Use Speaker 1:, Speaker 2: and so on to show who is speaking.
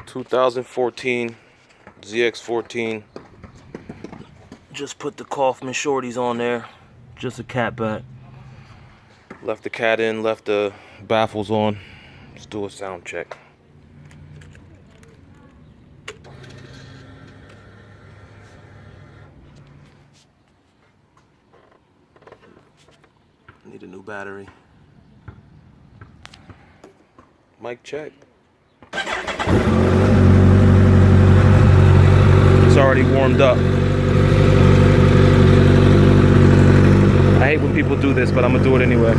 Speaker 1: 2014 Zx14. Just put the Coffman shorties on there. Just a cat back. Left the cat in, left the baffles on. Let's do a sound check. Need a new battery. Mic check. It's already warmed up. I hate when people do this, but I'm gonna do it anyway.